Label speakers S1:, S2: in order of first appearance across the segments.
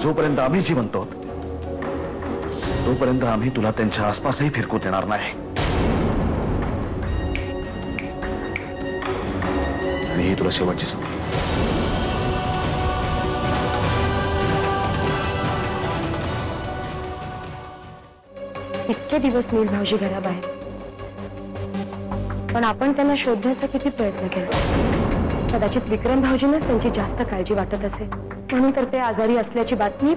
S1: जोपर्यंत आम्ही जिवंत आहोत तोपर्यंत आम्ही तुला त्यांच्या आसपासही फिरकू देणार नाही. आणि ही तुला शेवटची संधी.
S2: इतके दिवस नील भाऊजी घराबाहेर, पण आपण त्यांना शोधण्याचा किती प्रयत्न केला. कदाचित विक्रम भाऊजींनाच त्यांची जास्त काळजी वाटत असेल, म्हणून तर ते आजारी असल्याची बातमी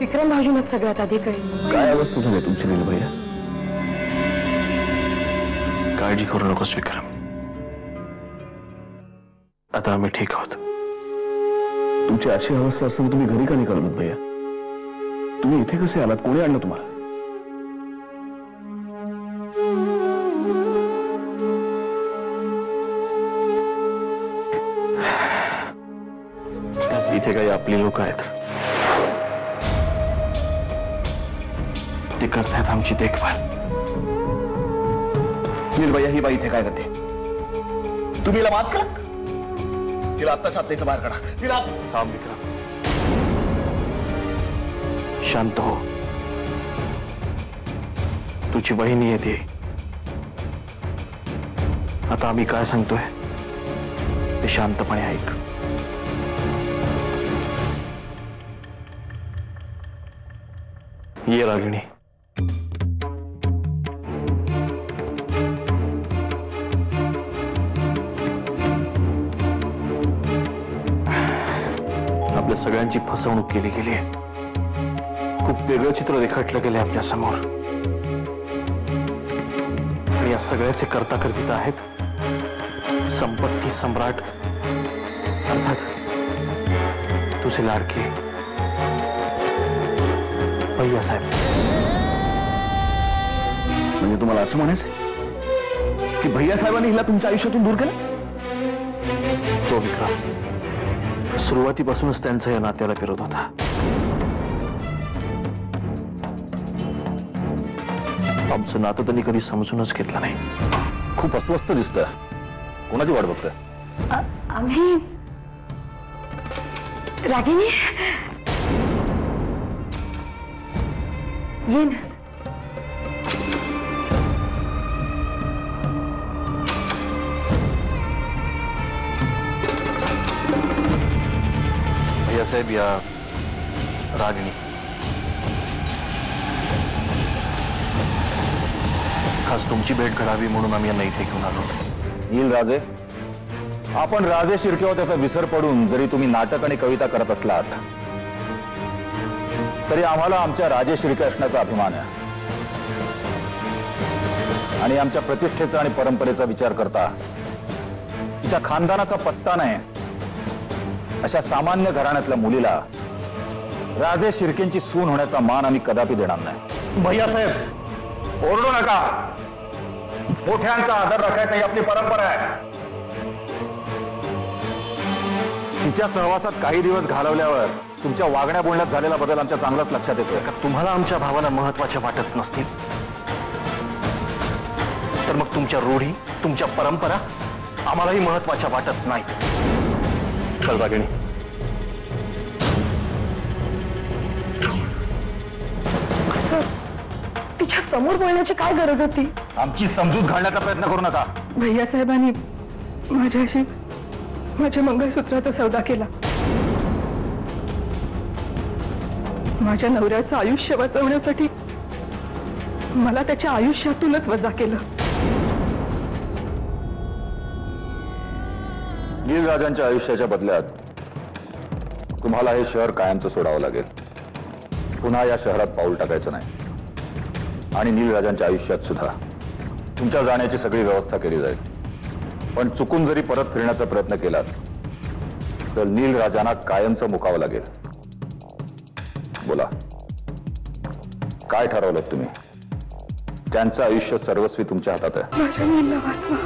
S2: विक्रम भाऊजींनाच सगळ्यात आधी कळली.
S1: काय अवस्था झाली तुमची नील भैया? काळजी करू नकोस विक्रम, आता आम्ही ठीक आहोत. तुमची अशी अवस्था असताना तुम्ही घरी का नाही कळवत भैया? तुम्ही इथे कसे आलात? कोणी आणलं तुम्हाला? इथे काही आपली लोक आहेत, ते करतायत आमची देखभाल. नील भैया, ही बाई इथे काय करते? तुम्ही हिला माफ करा. तिला आत्ताच आत्ता बाहेर काढा. तिला थांब विक्रम, शांत हो. तुझी बहिणी येते. आता आम्ही काय सांगतोय ते शांतपणे ऐक. ये रागिणी. आपल्या सगळ्यांची फसवणूक केली गेली आहे. खूप वेगळं चित्र रेखाटलं गेलं आपल्या समोर. आणि या सगळ्याचे कर्ता कर्तिता आहेत संपत्ती सम्राट, अर्थात तुझे लाडके भैया साहेब. म्हणजे तुम्हाला असं म्हणायचं की भैया साहेबांनी हिला तुमच्या आयुष्यातून दूर केलं? तो विक्रम सुरुवातीपासूनच त्यांचा या नात्याला विरोध होता. आमचं नातं त्यांनी कधी समजूनच घेतलं नाही. खूप अस्वस्थ दिसतं. कोणाची वाट बघतोय?
S2: आम्ही रागिनी ये ना.
S1: भैया साहेब, या रागिणी खास तुमची भेट घडावी म्हणून आम्ही यांना इथे घेऊन आलो.
S3: नील राजे, आपण राजे शिर्केवर त्याचा विसर पडून जरी तुम्ही नाटक आणि कविता करत असलात तरी आम्हाला आमच्या राजे शिर्के असण्याचा अभिमान आहे. आणि आमच्या प्रतिष्ठेचा आणि परंपरेचा विचार करता तिच्या खानदानाचा पत्ता नाही अशा सामान्य घराण्यातल्या मुलीला राजे शिर्केंची सून होण्याचा मान आम्ही कदापि देणार नाही.
S1: भैया साहेब,
S3: ओरडू नका. मोठ्यांचा आदर राखायचा ही आपली परंपरा आहे. तिच्या सहवासात काही दिवस घालवल्यावर तुमच्या वागण्या बोलण्यात झालेला बदल आमच्या चांगलाच लक्षात येतोय.
S1: तुम्हाला आमच्या भावाला महत्वाच्या वाटत नसतील तर मग तुमच्या रूढी, तुमच्या परंपरा आम्हालाही महत्वाच्या वाटत नाही. चल रागिणी.
S2: असं तिच्या समोर बोलण्याची काय गरज होती?
S3: आमची समजूत घालण्याचा प्रयत्न करू नका.
S2: भैया साहेबांनी माझ्याशी माझ्या मंगळसूत्राचा सौदा केला. माझ्या नवऱ्याचं आयुष्य वाचवण्यासाठी मला त्याच्या आयुष्यातूनच वजा केलं.
S3: नील राजांच्या आयुष्याच्या बदल्यात तुम्हाला हे शहर कायमचं सोडावं लागेल. पुन्हा या शहरात पाऊल टाकायचं नाही. आणि नील राजांच्या आयुष्यात सुद्धा तुमच्या जाण्याची सगळी व्यवस्था केली जाईल. पण चुकून जरी परत फिरण्याचा प्रयत्न केलात तर नील राजांना कायमचं मुकावं लागेल. बोला, काय ठरवलं तुम्ही? त्यांचं आयुष्य सर्वस्वी तुमच्या हातात आहे.
S2: माझ्या नीलला वाचवा.